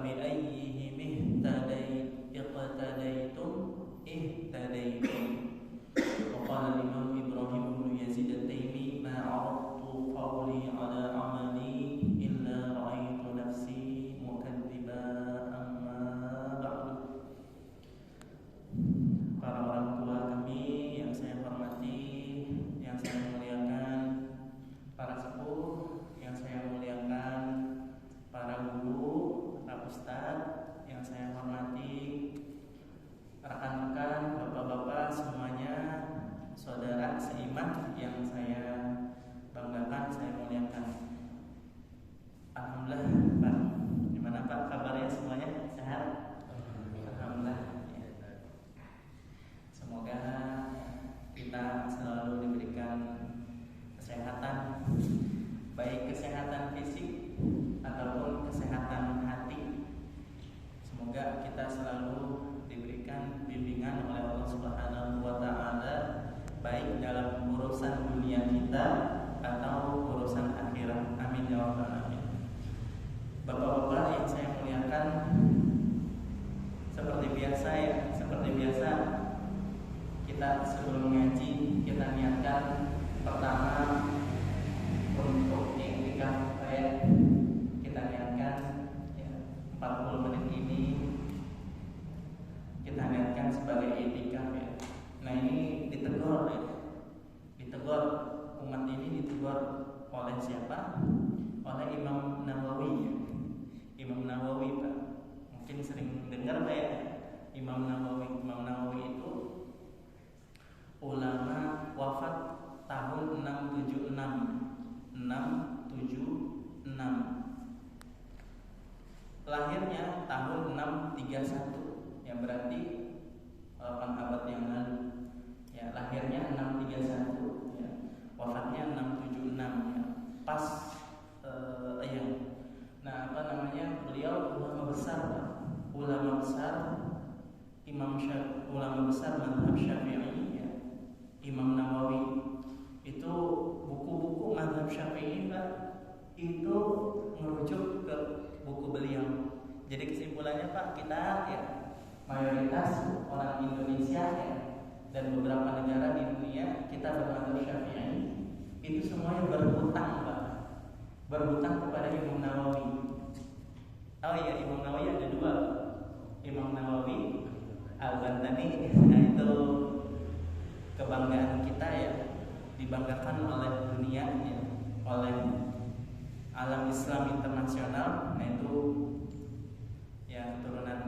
فبأيهم اقتديتم اهتديتم. وقال الإمام إبراهيم بن يزيد التيمي ما عرضت قولي على عملي إلا رأيت نفسي مكذبا أما بعد. Para orang tua kami yang saya hormati, yang saya muliakan, para sepuh yang saya muliakan, para guru, para ustadz yang saya hormati, rekan-rekan, bapak-bapak semuanya, saudara seiman yang saya banggakan, saya muliakan. Alhamdulillah, Pak. Gimana Pak kabarnya semuanya? Sehat? Alhamdulillah. Semoga kita selalu diberikan kesehatan, baik kesehatan fisik ataupun kesehatan hati. Semoga kita selalu diberikan bimbingan oleh Allah Subhanahu wa taala, baik dalam urusan dunia kita atau urusan akhirat. Amin ya rabbal alamin. Bapak-bapak yang saya muliakan, seperti biasa kita sebelum ngaji kita niatkan pertama untuk iktikaf kita niatkan 40 menit ini kita niatkan sebagai iktikaf ya. Nah ini ditegur umat ini ditegur oleh siapa? Oleh Imam Nawawi. Imam Nawawi Pak, mungkin sering dengar Pak ya. Imam Nawawi itu ulama wafat tahun 676. Lahirnya tahun 631, yang berarti 8 abad yang lalu. Ya, lahirnya 631, ya. Wafatnya 676 ya. Pas beliau ulama besar Pak. Ulama besar mazhab Syafi'i ya. Imam Nawawi itu buku-buku mazhab Syafi'i Pak, itu merujuk ke buku beliau. Jadi kesimpulannya Pak, kita ya mayoritas orang Indonesia ya, dan beberapa negara di dunia kita bermadzhab Syafi'i itu semuanya berhutang Pak, berhutang kepada Imam Nawawi. Oh iya, Imam Nawawi ada dua, Imam Nawawi Al-Bantani. Nah itu kebanggaan kita ya, dibanggakan oleh dunia ya, oleh alam Islam internasional. Nah itu ya keturunan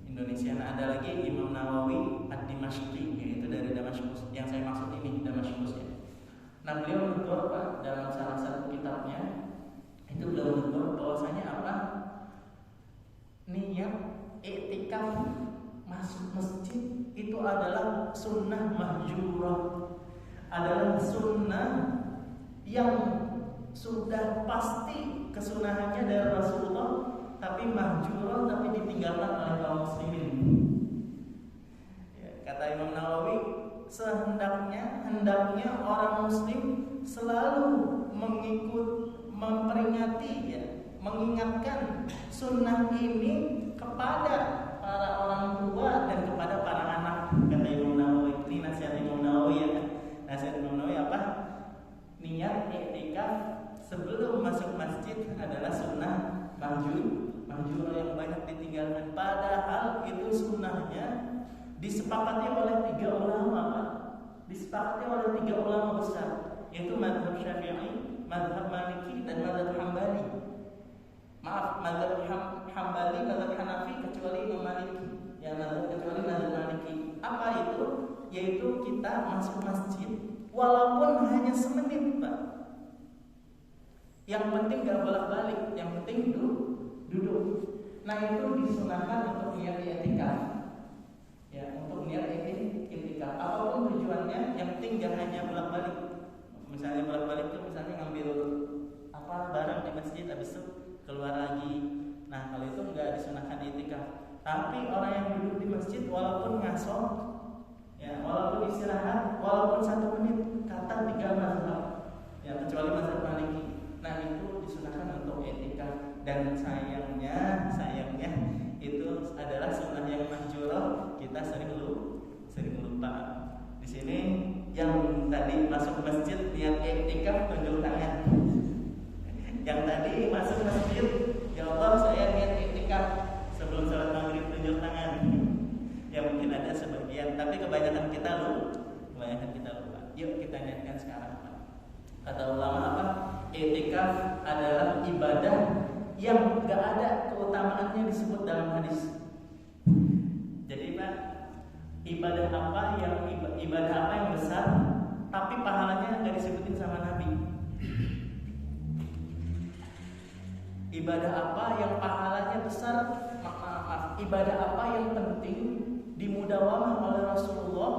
Indonesia. Nah ada lagi Imam Nawawi Ad-Dimashqi, yaitu dari Damaskus. Yang saya maksud ini Damaskus ya. Nah beliau menegur Pak dalam salah satu kitabnya, itu beliau menegur bahwasanya apa? Niat i'tikaf masuk masjid itu adalah sunnah mahjurah, adalah sunnah yang sudah pasti kesunahannya dari Rasulullah, tapi mahjurah, tapi ditinggalkan oleh kaum muslimin. Ya, kata Imam Nawawi, hendaknya orang muslim selalu memperingati ya, mengingatkan sunnah ini kepada para orang tua dan kepada para anak. Kata Imam Nawawi, ini nasihat Imam Nawawi ya. Nasihat Imam Nawawi apa? Niat i'tikaf sebelum masuk masjid adalah sunnah mahjur yang banyak ditinggalkan. Padahal itu sunnahnya disepakati oleh 3 ulama Pak. Disepakati oleh 3 ulama besar, yaitu mazhab Syafi'i, mazhab Maliki, dan mazhab Hambali. Maaf, mazhab Hambali, mazhab Hanafi kecuali Imam Maliki. Ya, kecuali mazhab Maliki. Apa itu? Yaitu kita masuk masjid walaupun hanya semenit Pak. Yang penting gak bolak-balik, yang penting duduk. Nah itu disunahkan untuk niat i'tikaf. Ya, untuk niat i'tikaf. Apapun tujuannya, yang penting gak hanya bolak-balik. Misalnya bolak-balik itu misalnya ngambil barang di masjid, habis itu keluar lagi. Nah kalau itu nggak disunahkan i'tikaf. Tapi orang yang duduk di masjid walaupun ngaso, ya walaupun istirahat, walaupun 1 menit, kata 3 mazhab, ya kecuali mazhab Maliki. Nah itu disunahkan untuk i'tikaf. Dan sayangnya kita sering lupa. Di sini yang tadi masuk masjid niat iktikaf tunjuk tangan. Yang tadi masuk masjid, ya Allah saya niat iktikaf sebelum salat maghrib tunjuk tangan. Ya mungkin ada sebagian, tapi kebanyakan kita lupa. Yuk kita niatkan sekarang. Kata ulama apa? Iktikaf adalah ibadah yang gak ada keutamaannya disebut dalam hadis. Jadi Pak, ibadah apa yang besar tapi pahalanya gak disebutin sama Nabi? Ibadah apa yang pahalanya besar? Ibadah apa yang penting dimudawamah oleh Rasulullah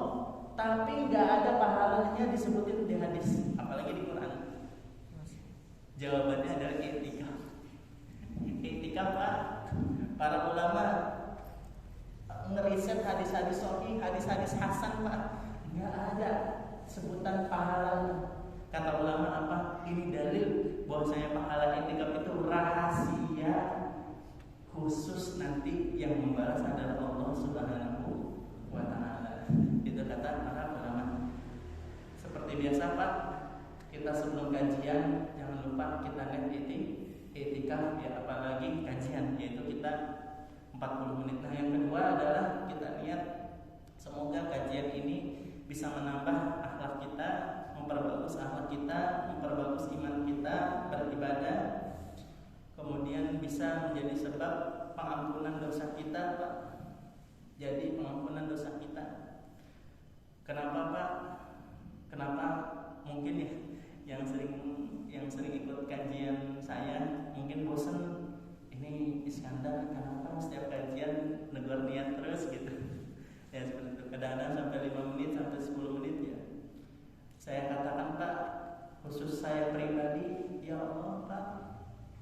tapi gak ada pahalanya disebutin di hadis, apalagi di Quran? Jawabannya adalah iktikaf. Iktikaf Pak, para ulama ngeriset hadis-hadis sahih, hadis-hadis hasan Pak, nggak ada sebutan pahalanya. Kata ulama apa? Ini dalil bahwasanya pahala iktikaf itu rahasia khusus, nanti yang membalas adalah Allah Subhanahu wa Ta'ala. Itu kata para ulama. Seperti biasa Pak, kita sebelum kajian jangan lupa kita lihat iktikaf ya, apalagi kajian, yaitu kita 40 menit. Nah yang kedua adalah kita niat semoga kajian ini bisa menambah akhlak kita, memperbagus akhlak kita, memperbagus iman kita beribadah, kemudian bisa menjadi sebab pengampunan dosa kita Pak. Jadi pengampunan dosa kita. Kenapa Pak? Kenapa? Mungkin ya yang sering ikut kajian saya mungkin bosan, ini Iskandar kenapa setiap kajian negor niat terus gitu. Ya seperti itu. Kadang-kadang sampai 5 menit sampai 10 menit ya. Saya katakan Pak, khusus saya pribadi, ya Allah Pak,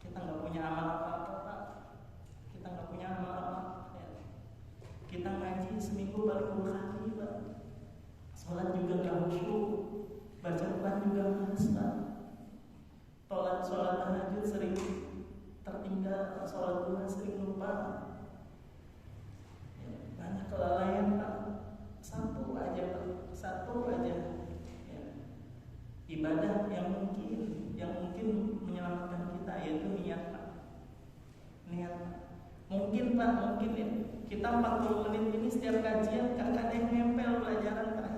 kita nggak punya amal apa-apa Pak. Kita nggak punya amal apa. Ya. Kita ngaji seminggu baru 2 kali Pak. Sholat juga nggak khusyuk, baca Quran juga males Pak. Sholat tahajud sering tertinggal, sholat duha sering lupa. Ya, banyak kelalaian Pak. Satu aja Pak, satu aja. Ya. Ibadah yang mungkin menyelamatkan kita yaitu niat Pak. Niat. Mungkin Pak, mungkin ya. Kita 40 menit ini setiap kajian kakak ada yang nempel pelajaran Pak.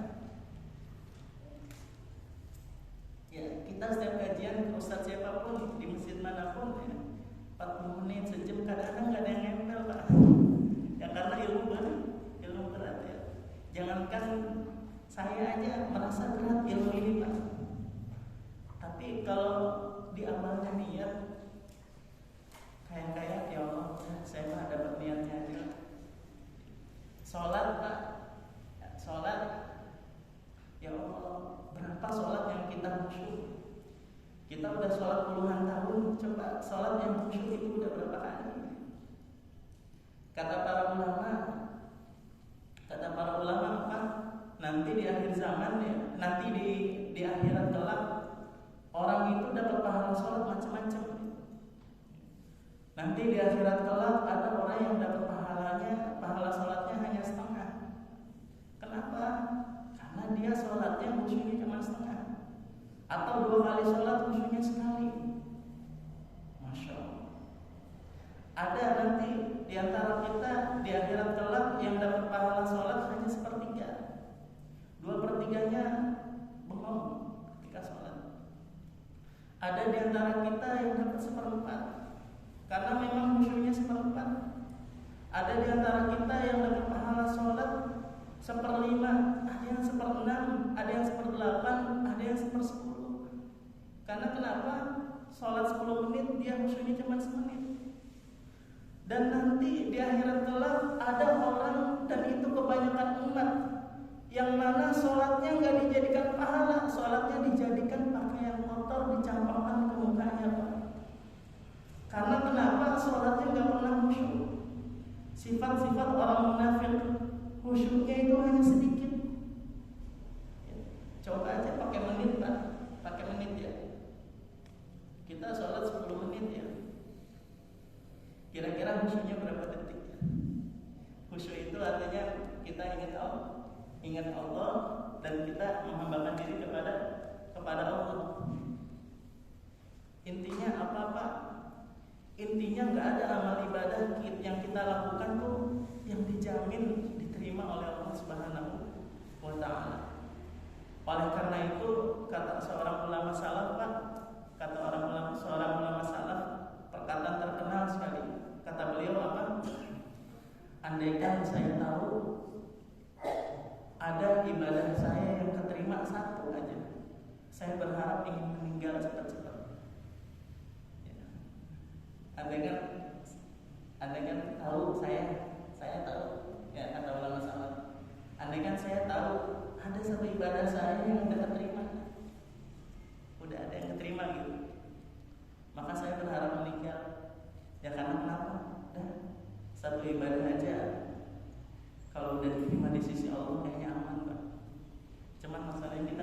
Ya, kita setiap kajian ustaz siapapun di masjid manapun ya, 40 menit sejam kadang-kadang nggak ada yang nempel Pak. Ya karena ilmu berat ya. Jangankan saya aja merasa berat ilmu ini Pak. Tapi kalau di amalnya niat, kayak ya Allah, saya mah dapat niatnya aja. Sholat Pak, sholat ya Allah, berapa sholat yang kita khusyuk? Kita udah sholat puluhan tahun, coba sholat yang khusyuk itu udah berapa kali? Kata para ulama apa? Nanti di akhir zaman ya, nanti di akhirat kelak orang itu dapat pahala sholat macam-macam. Nanti di akhirat kelak ada orang yang dapat pahala sholatnya hanya setengah. Kenapa? Karena dia sholatnya khusyuknya cuma setengah, atau 2 kali sholat khusyuknya sekali. Masya Allah. Ada nanti di antara kita di akhirat kelak yang dapat pahala sholat hanya 1/3, 2/3-nya bengong ketika sholat. Ada di antara kita yang dapat 1/4 karena memang khusyuknya 1/4. Ada di antara kita yang dapat pahala sholat 1/5, ada yang 1/6, ada yang 1/8, ada yang 1/10. Karena kenapa? Sholat 10 menit dia khusyuknya cuma semenit. Dan nanti di akhirat kelak ada orang, dan itu kebanyakan umat, yang mana sholatnya nggak dijadikan pahala, sholatnya dijadikan pakaian kotor dicampakkan ke mukanya Pak. Karena kenapa? Sholatnya nggak pernah khusyuk. Sifat-sifat orang munafik, khusyuknya itu hanya sedikit. Coba aja pakai menit Pak, pakai menit ya. Kita sholat 10 menit ya. Kira-kira khusyuknya berapa detik? Khusyuk itu artinya kita ingat Allah dan kita menghambakan diri kepada Allah. Intinya apa Pak? Intinya nggak ada amal ibadah yang kita lakukan tuh yang dijamin diterima oleh Allah Subhanahu wa Ta'ala. Oleh karena itu kata seorang ulama salaf Pak, seorang ulama salaf, perkataan terkenal sekali. Kata beliau apa? Andaikan saya tahu ada ibadah saya yang keterima satu aja, saya berharap ingin meninggal cepat-cepat. Andaikan tahu saya tahu ya, kata ulama salaf, andaikan saya tahu ada satu ibadah saya yang udah keterima, udah ada yang keterima gitu, maka saya berharap meninggal. Ya karena kenapa? Satu ibadah aja kalau udah diterima di sisi Allah kayaknya aman Pak. Cuman masalahnya kita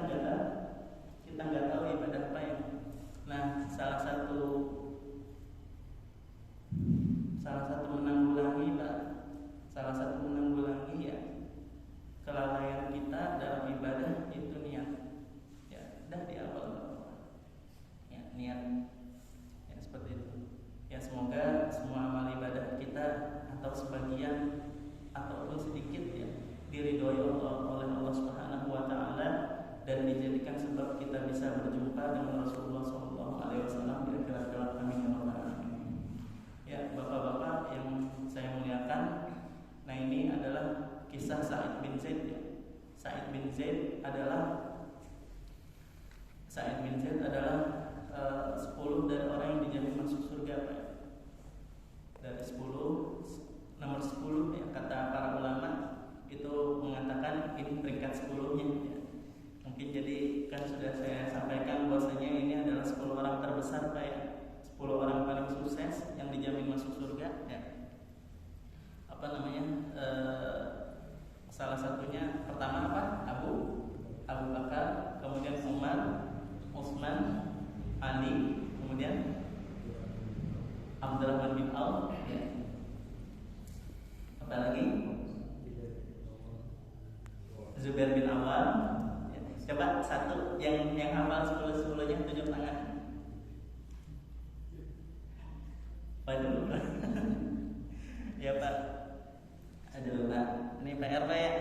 nggak tahu ibadah apa yang. Nah, salah satu menanggulangi Pak, ya kelalaian kita dalam ibadah itu niat. Ya, dah di awal ya niat. Ya seperti itu. Ya semoga semua amal ibadah kita atau sebagian ataupun sedikit ya diridhoi oleh Allah Subhanahu wa Ta'ala dan dijadikan sebab kita bisa berjumpa dengan Rasulullah SAW di akhirat kelak. Amin ya rabbal alamin. Ya bapak-bapak yang saya muliakan, nah ini adalah kisah Sa'id bin Zaid ya. Sa'id bin Zaid adalah 10 dari orang yang dijamin masuk surga Pak. Dari 10 nomor 10 ya, kata para ulama itu mengatakan ini peringkat 10-nya ya. Mungkin jadi kan sudah saya sampaikan bahwasanya ini adalah 10 orang terbesar Pak ya. 10 orang paling sukses yang dijamin masuk surga ya. Apa namanya? Salah satunya pertama apa? Abu Bakar, kemudian Umar, Utsman, Ali, kemudian Abdurrahman bin Auf ya. Apa lagi? Zubair bin Awam ya. Coba satu yang hafal 10-10-nya tunjuk tangan. Waduh. Ya Pak. Aduh Pak, ini PR Pak ya.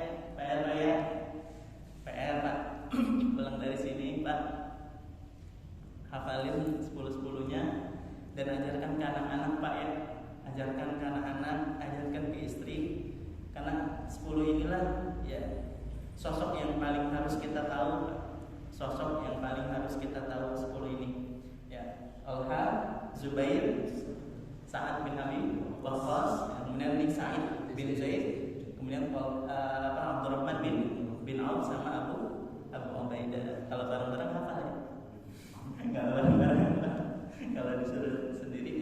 PR Pak. Pulang dari sini Pak, hafalin 10-10-nya dan ajarkan ke anak-anak Pak ya. Ajarkan ke anak-anak, ajarkan ke istri. Karena 10 inilah ya sosok yang paling harus kita tahu Pak. Sosok yang paling harus kita tahu 10 ini ya. Talha, Zubair, Sa'ad bin Abi Waqqas, kemudian Sa'id bin Zaid, kemudian Abdurrahman bin Auf sama Abu Ubaidah. Kalau bareng-bareng hafal ya? Enggak bareng-bareng. Kalau disuruh sendiri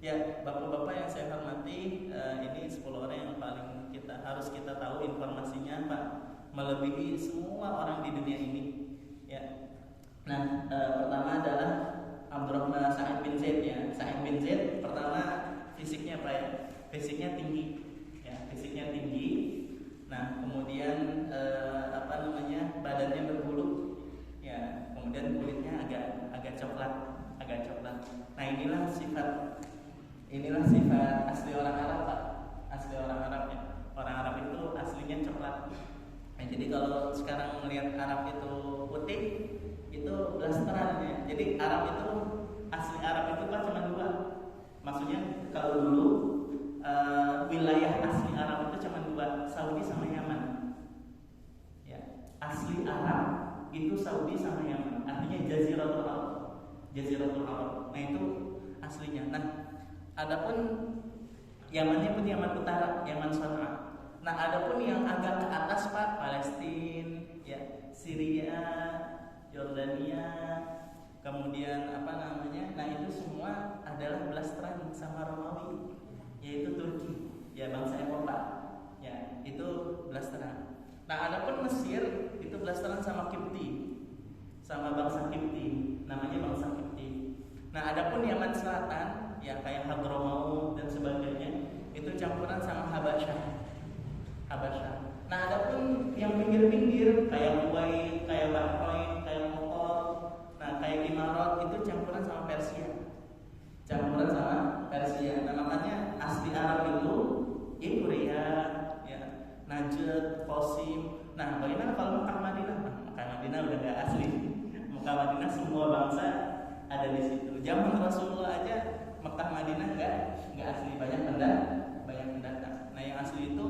ya. Bapak-bapak yang saya hormati, ini 10 orang yang paling harus kita tahu informasinya Pak, melebihi semua orang di dunia ini ya. Nah, pertama adalah Abdurrahman Sa'id bin Zaid ya. Sa'id bin Zaid pertama fisiknya Pak ya. Fisiknya tinggi ya, fisiknya tinggi. Nah, kemudian badannya berbulu ya, kemudian kulitnya agak coklat. Nah, inilah sifat asli orang Arab Pak. Asli orang Arab ya. Orang Arab itu aslinya coklat. Nah, jadi kalau sekarang melihat Arab itu putih, itu blasteran ya. Jadi Arab itu asli Arab itu Pak cuma 2. Maksudnya kalau dulu wilayah asli Arab itu cuma 2, Saudi sama Yaman. Ya, asli Arab itu Saudi sama Yaman. Artinya Jaziratul Arab. Nah, itu aslinya. Nah, adapun Yamannya pun Yaman Utara, Yaman San'a. Nah, adapun yang agak ke atas Pak, Palestina, ya, Syria, Yordania, kemudian nah itu semua adalah blasteran sama Romawi, yaitu Turki, ya bangsa Eropa, ya itu blasteran. Nah, adapun Mesir itu blasteran sama Kipti, sama bangsa Kipti, namanya bangsa Kipti. Nah, adapun Yaman Selatan, ya kayak Hadramaut dan sebagainya, itu campuran sama Habasyah. Nah, adapun yang pinggir-pinggir nggak asli, banyak pendatang. Nah yang asli itu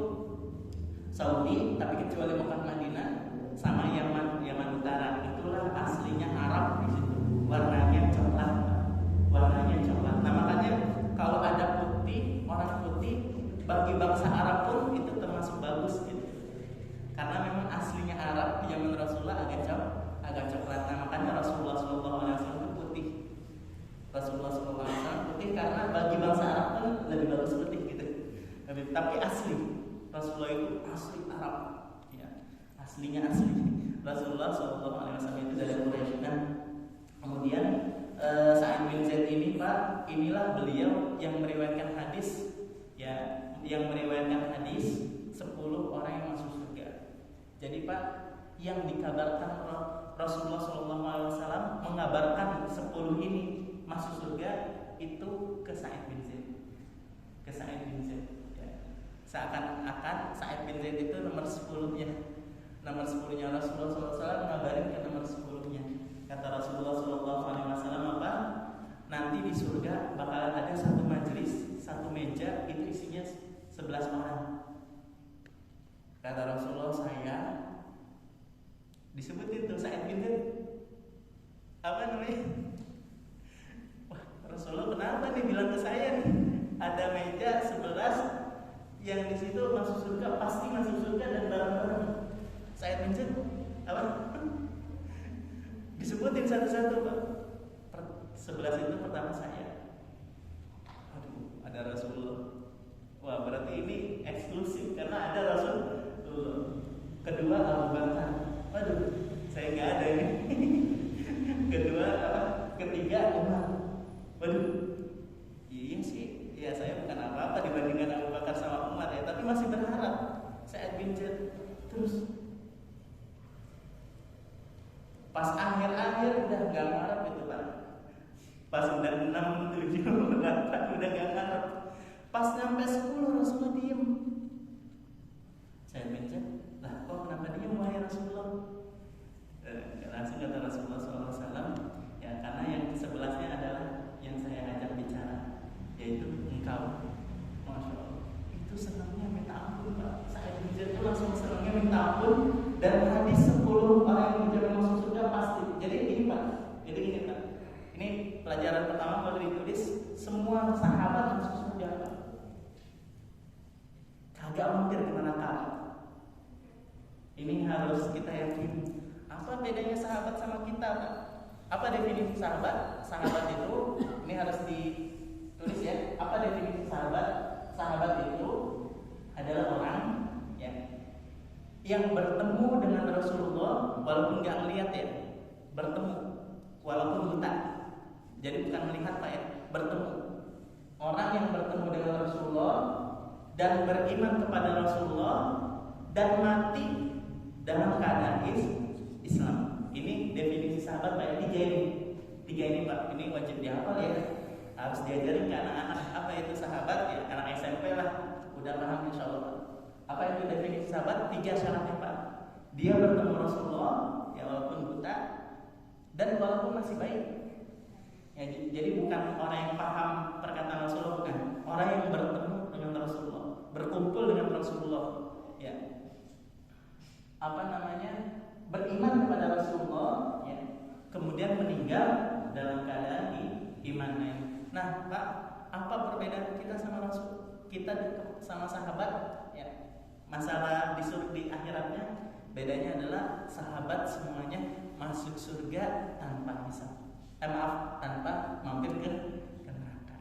Saudi, tapi kecuali Mekah, Madinah, sama Yaman Utara, itulah aslinya Arab di situ. Warnanya coklat, Nah makanya kalau ada putih, orang putih bagi bangsa Arab pun itu termasuk bagus gitu. Karena memang aslinya Arab di zaman Rasulullah agak coklat. Nah makanya Rasulullah SAW itu putih. Rasulullah SAW putih karena bagi bangsa Arab pun lebih bagus putih gitu. Tapi asli Rasulullah itu asli Arab, ya, aslinya asli. Rasulullah SAW itu dari Quraisy. Nah, kemudian Sa'id bin Zaid ini Pak, inilah beliau yang meriwayatkan hadis, ya, yang meriwayatkan hadis 10 orang yang masuk surga. Jadi Pak, yang dikabarkan Rasulullah SAW mengabarkan 10 ini masuk surga itu ke Sa'id bin Zaid. Seakan-akan Sa'id bin Zaid itu nomor 10-nya. Nomor 10-nya Rasulullah SAW mengabarin ke nomor 10-nya. Kata Rasulullah SAW apa? Nanti di surga bakalan ada satu majelis, satu meja, itu isinya 11 orang. Kata Rasulullah, saya disebut itu Sa'id bin Zaid. Apa namanya? Wah, Rasulullah kenapa nih bilang ke saya nih? Ada meja 11 yang di situ masuk surga, pasti masuk surga dan bareng-bareng. Sa'id bin Zaid apa? Disebutin satu-satu Pak. 11 itu pertama saya. Aduh, ada Rasulullah. Wah, berarti ini eksklusif karena ada Rasulullah. Kedua Abu Bakar. Waduh, saya nggak ada ini. Kedua apa? Ketiga Umar. Waduh, iya sih. Ya saya bukan apa-apa dibandingkan Abu Bakar sama Umar ya, tapi masih berharap Sa'id bin Zaid terus. Pas akhir-akhir udah gak ngarep itu Pak. Pas udah 6, 7, 8 udah gak ngarep. Pas sampai 10 Rasulullah diem. Saya mencet, lah kok kenapa diem wahai Rasulullah? Langsung kata Rasulullah SAW, ya karena yang 11-nya adalah yang saya ajak bicara, yaitu engkau. Masya Allah, itu senangnya minta ampun Pak. Saya mencet itu langsung senangnya minta ampun. Dan hadis 10 orang yang menjamin masuk surga pasti. Jadi gini Pak, ini pelajaran pertama kalau ditulis, semua sahabat masuk surga Pak. Kagak mungkin ke neraka. Ini harus kita yakini. Apa bedanya sahabat sama kita Pak? Apa definisi sahabat? Sahabat itu, ini harus ditulis ya. Apa definisi sahabat? Sahabat itu adalah orang yang bertemu dengan Rasulullah walaupun nggak melihat ya, bertemu walaupun buta. Jadi bukan melihat Pak ya, bertemu. Orang yang bertemu dengan Rasulullah dan beriman kepada Rasulullah dan mati dalam keadaan Islam. Ini definisi sahabat Pak ya, tiga ini Pak. Ini wajib dihafal ya. Harus diajarin ke anak-anak apa itu sahabat ya, anak SMP lah udah paham insyaallah Pak. Apa itu definisi sahabat? 3 syaratnya Pak. Dia bertemu Rasulullah ya walaupun buta dan walaupun masih baik. Ya, jadi bukan orang yang paham perkataan Rasulullah, bukan. Orang yang bertemu dengan Rasulullah, berkumpul dengan Rasulullah. Ya. Apa namanya? Beriman kepada Rasulullah ya. Kemudian meninggal dalam keadaan imannya. Nah, Pak, apa perbedaan kita sama Rasul? Kita sama sahabat ya. Masalah di akhiratnya bedanya adalah sahabat semuanya masuk surga tanpa hisab. Tanpa mampir ke neraka.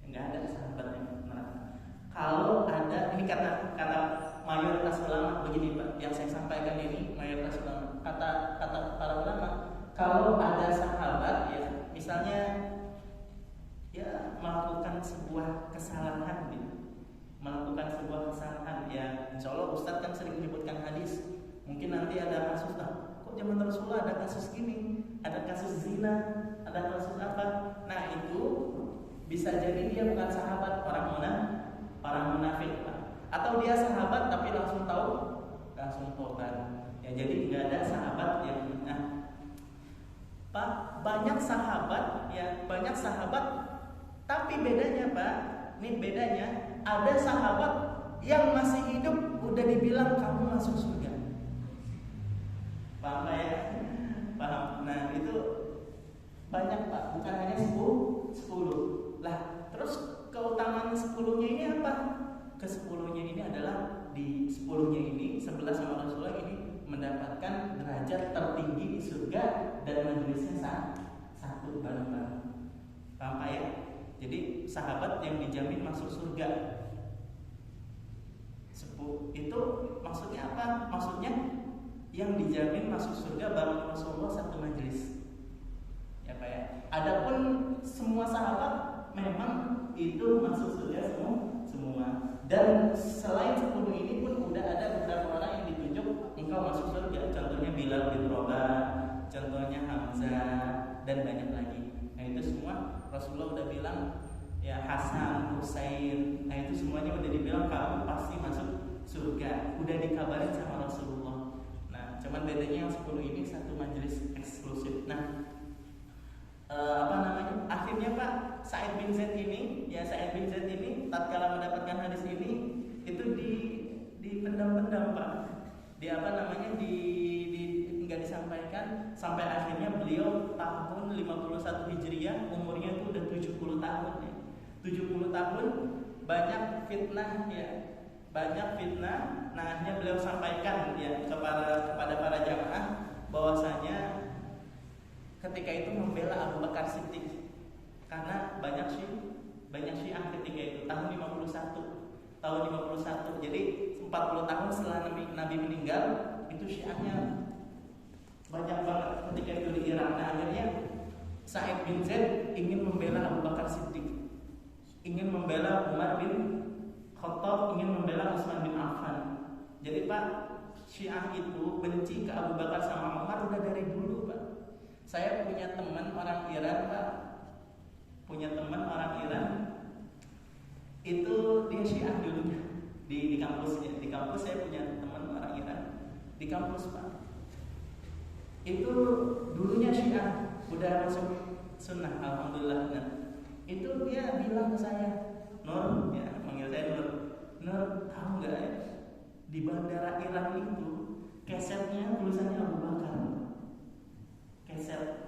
Enggak ada sahabat yang neraka. Kalau ada, ini kata mayoritas ulama begini Pak, yang saya sampaikan ini mayoritas ulama. Kata para ulama, kalau ada sahabat ya, misalnya ya melakukan sebuah kesalahan gitu. Melakukan sebuah kesalahan ya, insya Allah Ustadz kan sering menyebutkan hadis. Mungkin nanti ada kasus kok zaman Rasulullah ada kasus gini, ada kasus zina, ada kasus apa. Nah itu bisa jadi dia bukan sahabat, orang munafik Pak. Atau dia sahabat tapi langsung tobat ya. Jadi nggak ada sahabat yang Pak, banyak sahabat tapi bedanya Pak, Ini bedanya, ada sahabat yang masih hidup udah dibilang kamu masuk surga. Paham ya? Paham. Nah itu banyak Pak, bukan hanya 10. Lah terus keutamaan 10-nya ini apa? Ke-10-nya ini adalah di 10-nya ini 11 sama Rasulullah ini mendapatkan derajat tertinggi di surga dan majelisnya satu bareng-bareng. Paham Pak ya? Jadi sahabat yang dijamin masuk surga. Itu maksudnya apa? Maksudnya yang dijamin masuk surga bareng Rasulullah satu majelis. Ya Pak ya. Adapun semua sahabat memang itu masuk surga semua. Dan selain 10 ini pun udah ada beberapa orang yang ditunjuk engkau masuk surga. Contohnya Bilal bin Rabah, contohnya Hamzah dan banyak lagi. Nah itu semua Rasulullah udah bilang ya Hasan, Husain. Nah itu semuanya udah dibilang kamu pasti masuk surga. Udah dikabarin sama Rasulullah. Nah cuman bedanya yang 10 ini satu majelis eksklusif. Nah akhirnya Pak Sa'id bin Zaid ini tatkala mendapatkan hadis ini itu dipendam-pendam Pak. Nggak disampaikan sampai akhirnya beliau tahun 51 Hijriah umurnya itu udah 70 tahun ya. 70 tahun banyak fitnah ya. Nah akhirnya beliau sampaikan ya kepada para jamaah bahwasanya ketika itu membela Abu Bakar Siddiq karena banyak Syiah ketika itu tahun 51. Jadi 40 tahun setelah Nabi meninggal itu Syiahnya banyak banget ketika itu di Irak. Nah akhirnya Sa'id bin Zaid ingin membela Abu Bakar Siddiq, ingin membela Umar bin Khattab, ingin membela Utsman bin Affan. Jadi Pak, Syiah itu benci ke Abu Bakar sama Umar udah dari dulu Pak. Saya punya teman orang Iran Pak, itu dia Syiah dulunya di kampusnya. Di kampus saya punya teman orang Iran di kampus Pak. Itu dulunya Syiah, udah masuk sunnah, alhamdulillah. Nah, itu dia bilang ke saya, Nur, ya manggil saya Nur, tahu nggak ya? Di bandara Iran itu kesetnya tulisannya Abu Bakar. Keset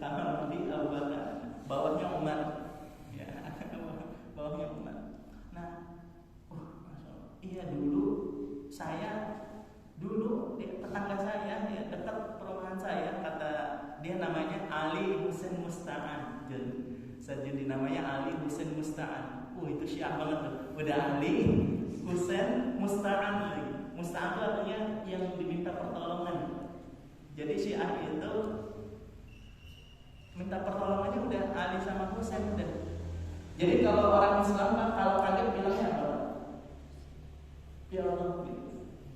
kamar di Abu Bakar, bawahnya Umar, ya, bawahnya Umar. Nah, Masya Allah. Iya dulu tetangga saya ya, dekat perumahan saya, kata dia namanya Ali Husain Musta'an. Jadi namanya Ali Husain Musta'an. Itu Syiah banget tuh. Udah Ali Husain Musta'an lagi. Musta'an itu artinya yang diminta pertolongan. Jadi Syiah itu minta pertolongannya udah Ali sama Husain udah. Jadi kalau orang Islam kan kalau kaget bilangnya apa? Ya Allah gitu.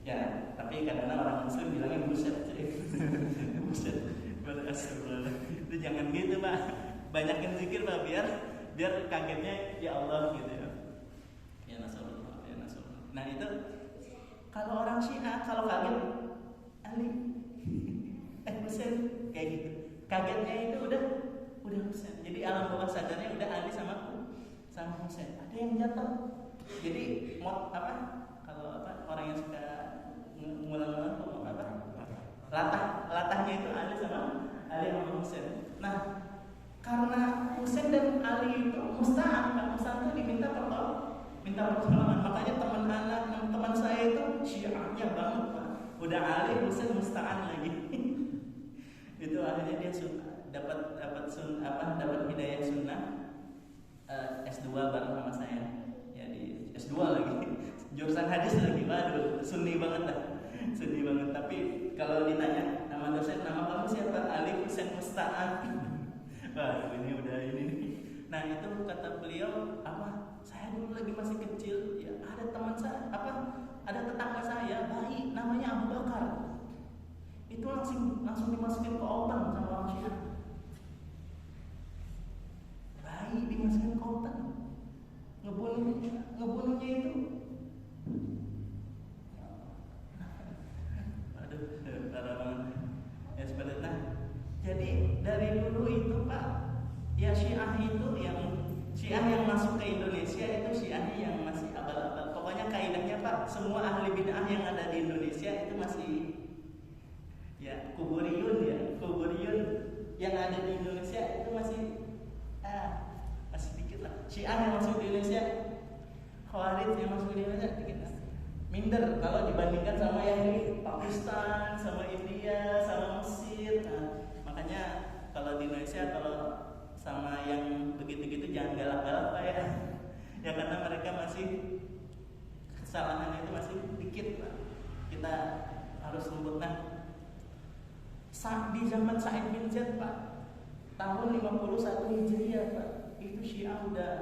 Ya, tapi kadang-kadang orang Muslim bilangnya buset. Buset. Itu jangan gitu Pak. Banyakin zikir Pak biar kagetnya ya Allah gitu ya. Ya Nasrullah. Nah itu kalau orang Syiah kalau kaget Ali Husain kayak gitu. Kagetnya itu udah Husain. Jadi alam bawah sadarnya udah Ali sama Husain. Ada yang jatuh. Jadi orang yang suka ngulang-ngulang latahnya itu Ali sama Husain. Nah, karena Husain dan Ali itu musta'an itu diminta pertolongan. Makanya teman saya itu Syiahnya banget Pak. Udah Ali Husain musta'an lagi. Itu akhirnya dia dapat hidayah sunnah S2 bareng sama saya. Ya di S2 lagi. Jurusan hadis lagi, waduh, sunni banget. Tapi kalau ditanya nama dosen, nama kamu siapa? Ali Husain Musta'an. Waduh, ini udah ini. Nah itu kata beliau saya dulu lagi masih kecil, ya ada teman saya, ada tetangga saya, bayi namanya Abu Bakar. Itu langsung dimasukin ke oven sama orang Syiah. Bayi dimasukin ke oven, ngebunuhnya itu. Aduh, parah banget. Ya seperti itu. Nah, jadi dari dulu itu Pak, ya Syiah yang masuk ke Indonesia Pak, semua ahli bid'ah yang ada di Indonesia itu masih ya kuburiyun yang ada di Indonesia itu masih dikit lah. Syiah yang masuk di Indonesia, Khawarij yang masuk di Indonesia dikit lah. Minder kalau dibandingkan sama yang di Pakistan, sama India, sama Mesir. Nah, makanya kalau di Indonesia kalau sama yang begitu-gitu jangan galak-galak Pak ya. Ya karena mereka masih kesalahannya itu masih dikit Pak. Kita harus lembut. Nah, di zaman Sa'id bin Zaid Pak, tahun 51 Hijriah Pak, itu Syiah udah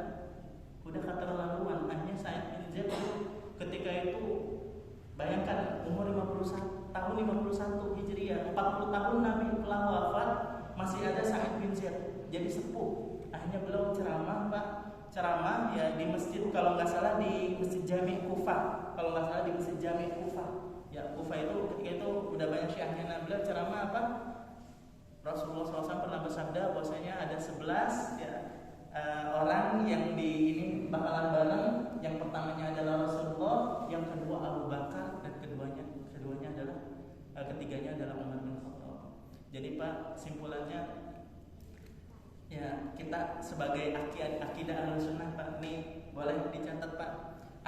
keterlaluan. Hanya Sa'id bin Zaid ketika itu bayangkan umur tahun 51 Hijriah, 40 tahun Nabi telah wafat, masih ada Sa'id bin Zaid jadi sepuh. Akhirnya beliau ceramah Pak, ceramah ya di masjid, kalau nggak salah di Masjid Jami' Kufah, ya Kufah itu ketika itu udah banyak syiahnya. Nah, beliau ceramah apa? Rasulullah SAW pernah bersabda bahwasanya ada 11 ya orang yang di ini bakalan bareng. Yang pertamanya adalah Rasulullah, yang kedua Abu Bakar, dan ketiganya adalah Umar bin Khattab. Jadi Pak, simpulannya ya kita sebagai akidah Ahlussunnah Pak, nih boleh dicatat Pak,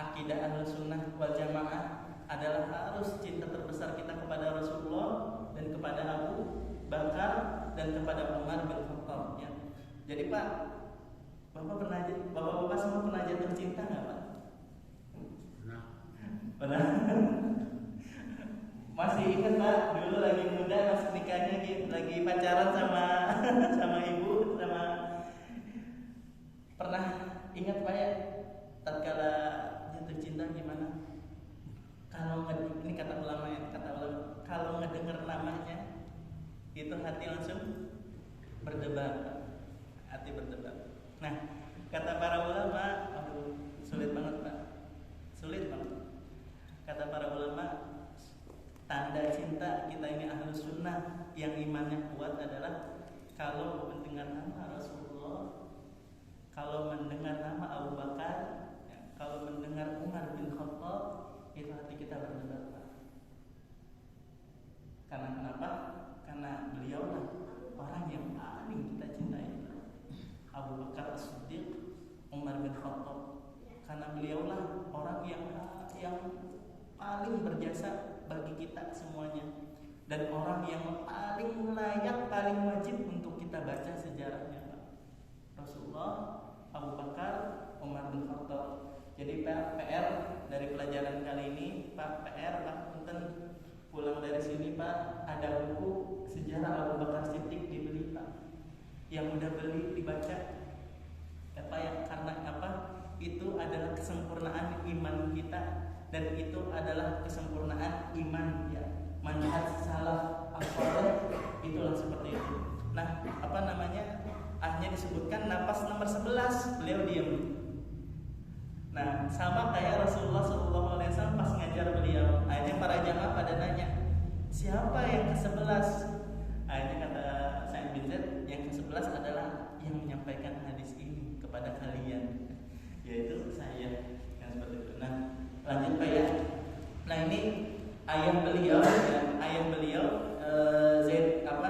akidah Ahlussunnah wal Jamaah adalah harus cinta terbesar kita kepada Rasulullah dan kepada Abu Bakar dan kepada Umar bin Khattab ya. Jadi Pak, Bapak-bapak semua pernah jatuh cinta nggak Pak? Pernah. Masih ingat Pak, dulu lagi muda, masih nikahnya lagi pacaran sama ibu, pernah ingat Pak ya, tatkala jatuh cinta gimana? Kalau ini kata ulama, kalau ngedenger namanya itu hati langsung berdebar, Nah, kata para ulama, sulit banget Pak, Kata para ulama, tanda cinta kita ini Ahlussunnah yang imannya kuat adalah kalau mendengar nama Rasulullah, kalau mendengar nama Abu Bakar, kalau mendengar Umar bin Khattab, itu hati kita berdebar Pak. Karena kenapa? Karena beliaulah orang yang paling kita cintai. Abu Bakar As-Siddiq, Umar bin Khattab, karena beliaulah orang yang paling berjasa bagi kita semuanya, dan orang yang paling layak, paling wajib untuk kita baca sejarahnya Pak. Rasulullah, Abu Bakar, Umar bin Khattab. Jadi Pak, PR dari pelajaran kali ini Pak, punten pulang dari sini Pak, ada buku sejarah Abu Bakar Siddiq dibeli Pak. Yang udah beli dibaca apa ya, karena apa? Itu adalah kesempurnaan iman kita, dan itu adalah kesempurnaan iman ya, manhaj salaf as-salih, itulah seperti itu. Nah, akhirnya disebutkan napas nomor 11 beliau diam. Nah, sama kayak Rasulullah SAW pas ngajar beliau. Akhirnya para jamaah pada nanya, siapa yang ke-11? Akhirnya kata Sa'id bin Zaid, yang ke-11 adalah yang menyampaikan hadis ini kepada kalian, yaitu saya, yang seperti itu. Nah, lanjut Pak ya. Nah, ini ayah beliau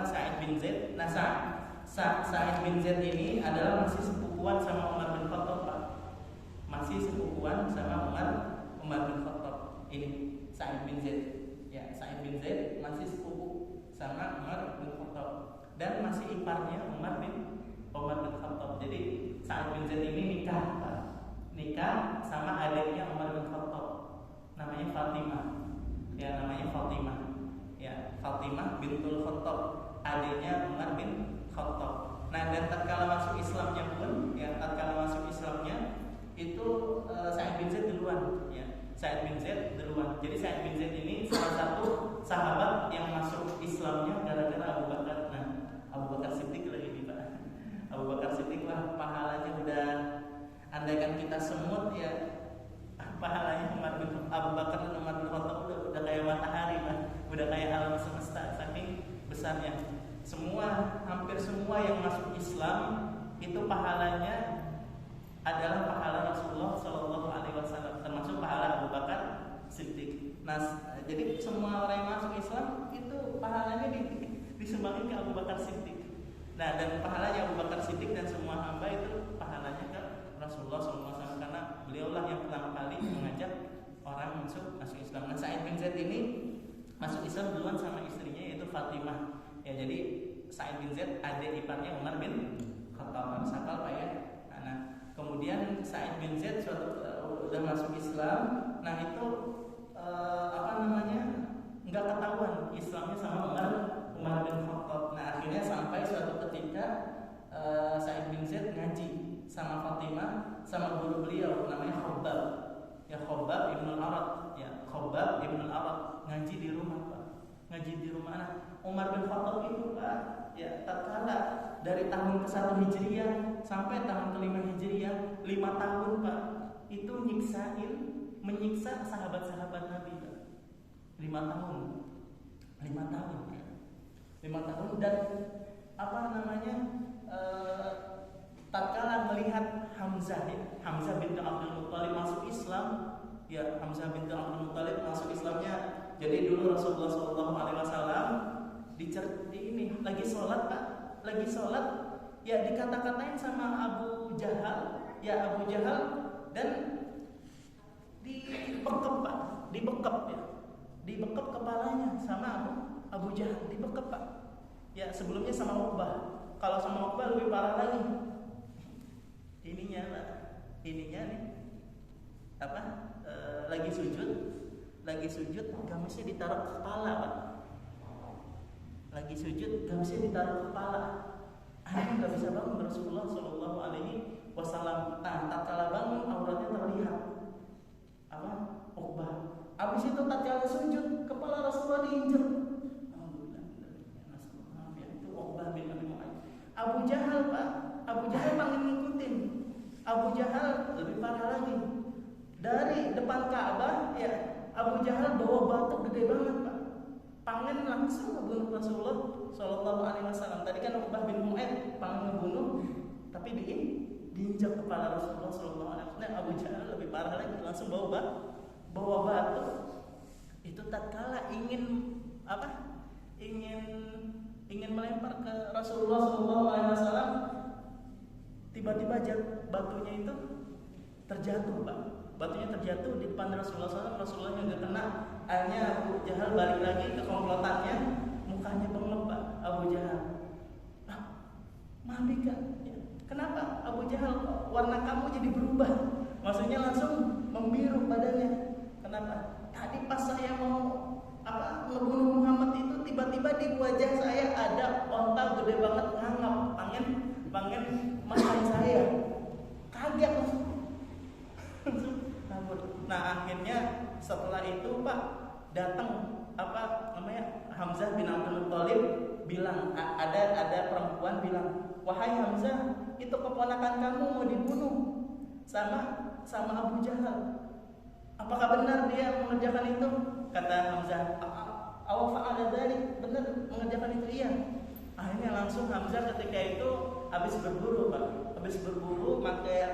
Sa'id bin Zaid. Nah, Sa'id bin Zaid ini adalah masih sepupuan sama Umar bin Khattab Pak. Masih sepupuan sama Umar bin Khattab. Ini Sa'id bin Zaid. Ya, Sa'id bin Zaid masih sepupu sama Umar bin Khattab, dan masih iparnya Umar bin Khattab. Jadi Sa'id bin Zaid ini nikah sama adiknya Umar bin Khattab, namanya Fatimah. Fatimah bintul Khattab, adiknya Umar bin Khattab. Nah, dan tatkala masuk Islamnya itu Sa'id bin Zaid duluan ya. Jadi Sa'id bin Zaid ini salah satu sahabat yang masuk Islamnya gara-gara Abu Bakar. Nah, Abu Bakar Siddiq lagi nih Pak. Abu Bakar Siddiq lah pahalanya udah, andaikan kita semut ya, pahalanya Abu Bakar dan Umar bin Khattab udah kayak matahari Pak. Udah kayak alam semesta, saking besarnya. Hampir semua yang masuk Islam itu pahalanya adalah pahala Rasulullah SAW, termasuk pahala Abu Bakar Nah, jadi semua orang yang masuk Islam itu pahalanya disumbangin ke Abu Bakar Siddiq. Nah, dan pahalanya Abu Bakar Siddiq dan semua hamba itu pahalanya ke Rasulullah SAW, karena beliaulah yang pertama kali mengajak orang masuk Islam. Nah, Sa'id bin Zaid ini masuk Islam duluan sama istrinya yaitu Fatimah. Ya, jadi Sa'id bin Zaid adik iparnya Umar bin Khattab. Harus hafal Pak ya. Nah, kemudian Sa'id bin Zaid udah masuk Islam. Nah, itu nggak ketahuan Islamnya sama Umar bin Khattab. Nah, akhirnya sampai suatu ketika Sa'id bin Zaid ngaji sama Fatimah sama guru beliau namanya Khabbab. Ya, Khabbab Ibnu Al-Arad. Ya, Khabbab Ibnu Al-Arad ngaji di rumah, Pak. Ngaji di rumah anak. Umar bin Khattab itu, Pak, ya tatkala dari tahun ke-1 Hijriah sampai tahun ke-5 Hijriah, 5 tahun, Pak, itu menyiksa sahabat-sahabat Nabi, Pak. 5 tahun. 5 tahun. 5 tahun dan tatkala melihat Hamzah bin Abdul Muthalib masuk Islam, ya Hamzah bin Abdul Muthalib masuk Islamnya. Jadi dulu Rasulullah SAW lagi sholat, Pak, lagi sholat, ya dikata-katain sama Abu Jahal, dan dibekep, Pak, dibekep kepalanya sama Abu Jahal, dibekep, Pak. Ya, sebelumnya sama Uqbah. Kalau sama Uqbah lebih parah lagi. Ininya nih lagi sujud gamisnya ditaruh ke kepala, Pak. Lagi sujud gamisnya ditaruh ke kepala. Akhirnya nggak bisa bangun. Rasulullah Shallallahu Alaihi Wasallam. Nah, tatkala bangun auratnya terlihat Uqbah. Abis itu tatkala sujud kepala Rasulullah diinjek. Maaf ya, itu Uqbah bin Abi Mu'ayyid. Abu Jahal, Pak. Abu Jahal pengen ngikutin. Abu Jahal lebih parah lagi. Dari depan Ka'bah, ya Abu Jahal bawa batu gede banget, Pak. Pengen langsung ngebunuh Rasulullah Shallallahu Alaihi Wasallam. Tadi kan Uqbah bin Mu'ayyid pengen ngebunuh, tapi diinjak kepala Rasulullah Shallallahu Alaihi Wasallam. Nah, Abu Jahal lebih parah lagi, langsung bawa batu. Itu tatkala ingin melempar ke Rasulullah Shallallahu Alaihi Wasallam, tiba-tiba batunya itu terjatuh, Pak. Batunya terjatuh di depan Rasulullah SAW. Rasulullah yang nggak kena. Akhirnya Abu Jahal balik lagi ke komplotannya, mukanya bengep, Pak. Abu Jahal, mami kan? Ya. Kenapa Abu Jahal warna kamu jadi berubah? Maksudnya langsung membiru badannya. Kenapa? Tadi pas saya mau ngebunuh Muhammad itu, tiba-tiba di wajah saya ada onta gede banget ngangap, pengen makan saya. Kaget langsung kabur. Nah, akhirnya setelah itu, Pak, datang Hamzah bin Abdul Muthalib bilang, ada perempuan bilang, "Wahai Hamzah, itu keponakan kamu mau dibunuh sama Abu Jahal. Apakah benar dia mengerjakan itu?" Kata Hamzah, "Aw fa'ala dzalik." Benar mengerjakan itu, iya. Akhirnya langsung Hamzah ketika itu habis berburu, Pak. Habis berburu pakai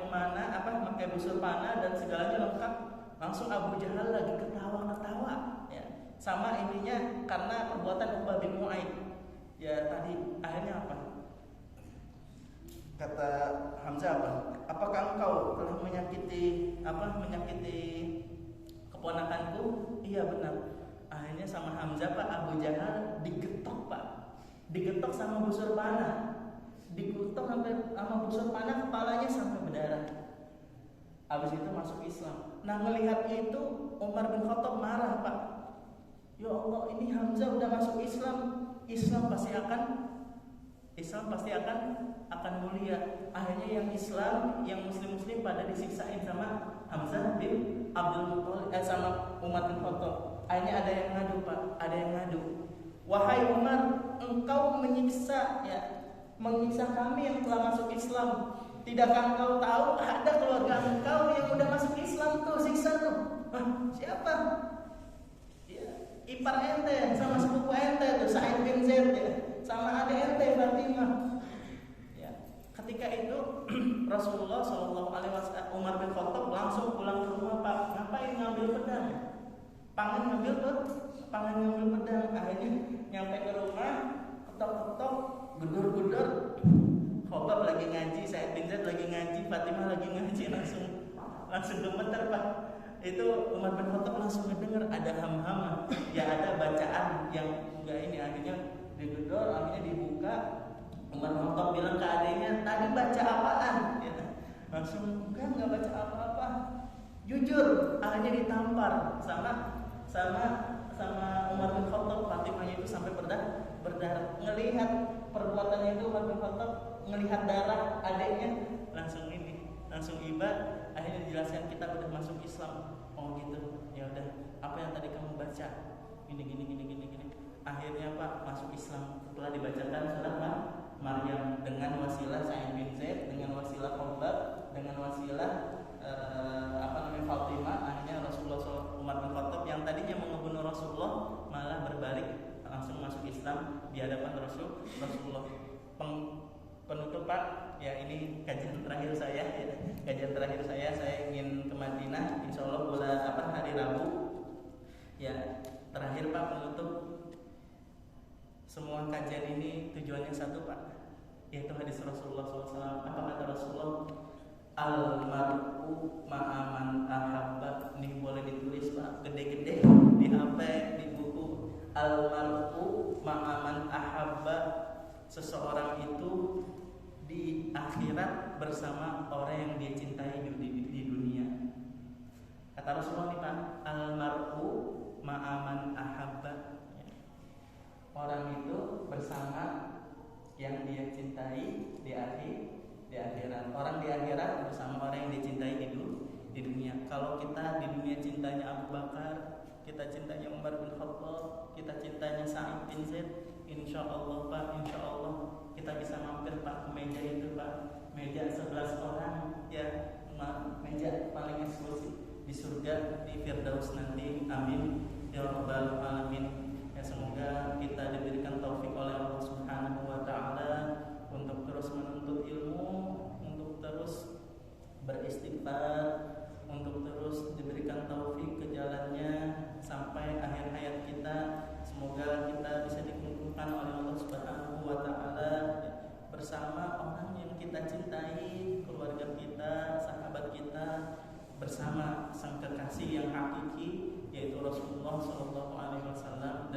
pemanah, pakai busur panah dan segalanya lengkap. Langsung Abu Jahal lagi ketawa-ketawa, ya. Sama ininya karena perbuatan Uqbah bin Mu'ayyid. Ya, tadi akhirnya apa? Kata Hamzah, apakah engkau telah menyakiti keponakanku? Iya, benar. Akhirnya sama Hamzah, Pak, Abu Jahal digetok, Pak. Digetok sama busur panah. Dikutuk sama busur panah, kepalanya sampai berdarah. Habis itu masuk Islam. Nah, melihat itu Umar bin Khattab marah, Pak. Ya Allah, ini Hamzah udah masuk Islam. Islam pasti akan mulia. Akhirnya yang Islam, yang muslim pada disiksain sama Hamzah bin Abdul Muthalib, sama Umar bin Khattab. Akhirnya ada yang ngadu, Pak. Ada yang ngadu. Wahai Umar, engkau menyiksa kami yang telah masuk Islam. Tidakkah engkau tahu ada keluarga engkau yang udah masuk Islam tuh, siksa tuh? Siapa? Ya, ipar ente sama sepupu ente tuh, Sa'id bin Zaid, ya. Sama adik ente Fatimah. Ya. Ketika itu Rasulullah SAW, Umar bin Khattab langsung pulang ke rumah, Pak. Ngapain ngambil pedang? pangan ngambil pedang. Akhirnya nyampe ke rumah, ketok-ketok, gedor-gedor. Khobab lagi ngaji, Sa'id bin Zaid lagi ngaji, Fatimah lagi ngaji, langsung gemeter Pak. Itu Umar bin Khattab langsung mendengar ada ham-ham, ya ada bacaan yang enggak ini. Akhirnya digedor, akhirnya dibuka. Umar bin Khattab bilang ke adiknya, tadi baca apaan? Ya, langsung enggak baca apa-apa. Jujur, akhirnya ditampar sama Umar bin Khattab. Fatimahnya itu sampai berdarah. Ngelihat perbuatannya itu, Umar bin Khattab ngelihat darah adiknya, langsung iba. Akhirnya dijelaskan, kita udah masuk Islam. Oh gitu, ya udah. Apa yang tadi kamu baca? Gini. Akhirnya Pak masuk Islam setelah dibacakan surat Maryam dengan wasilah Sa'id bin Zaid, dengan wasilah Khobab, dengan wasilah Fatimah. Akhirnya Umar bin Khattab yang tadinya mau membunuh Rasulullah malah berbalik langsung masuk Islam di hadapan Rasulullah. Penutup Pak, ya ini kajian terakhir saya. Saya ingin ke Madinah, insya Allah hari Rabu. Ya terakhir Pak, penutup. Semua kajian ini tujuannya satu Pak, yaitu hadis Rasulullah SAW. Apa kata Rasulullah? Al-mar'u ma'aman ahabba. Ini boleh ditulis Pak, gede-gede di HP, di buku. Al-mar'u ma'aman ahabba. Seseorang itu di akhirat bersama orang yang dia cintai di dunia. Kata Rasulullah nih Pak, al-mar'u ma'aman ahabba. Orang itu bersama yang dia cintai di akhirat. Orang di akhirat bersama orang yang dicintai di dunia. Kalau kita di dunia cintanya Abu Bakar, kita cintanya Umar bin Khattab, kita cintanya Sa'id bin Zaid, insya Allah Pak, insya Allah kita bisa mampir Pak ke meja itu Pak, meja 11 orang ya, meja paling eksklusif di surga, di Firdaus nanti. Amin ya rabbal alamin. Ya semoga kita diberikan taufik oleh Allah Subhanahu wa taala untuk terus menuntut ilmu, untuk terus beristighfar, untuk terus diberikan taufik ke jalannya sampai akhir hayat kita. Semoga kita bisa dikumpulkan oleh Allah Subhanahu wa taala bersama orang yang kita cintai, keluarga kita, sahabat kita, bersama sang kekasih yang hakiki yaitu Rasulullah sallallahu alaihi wasallam.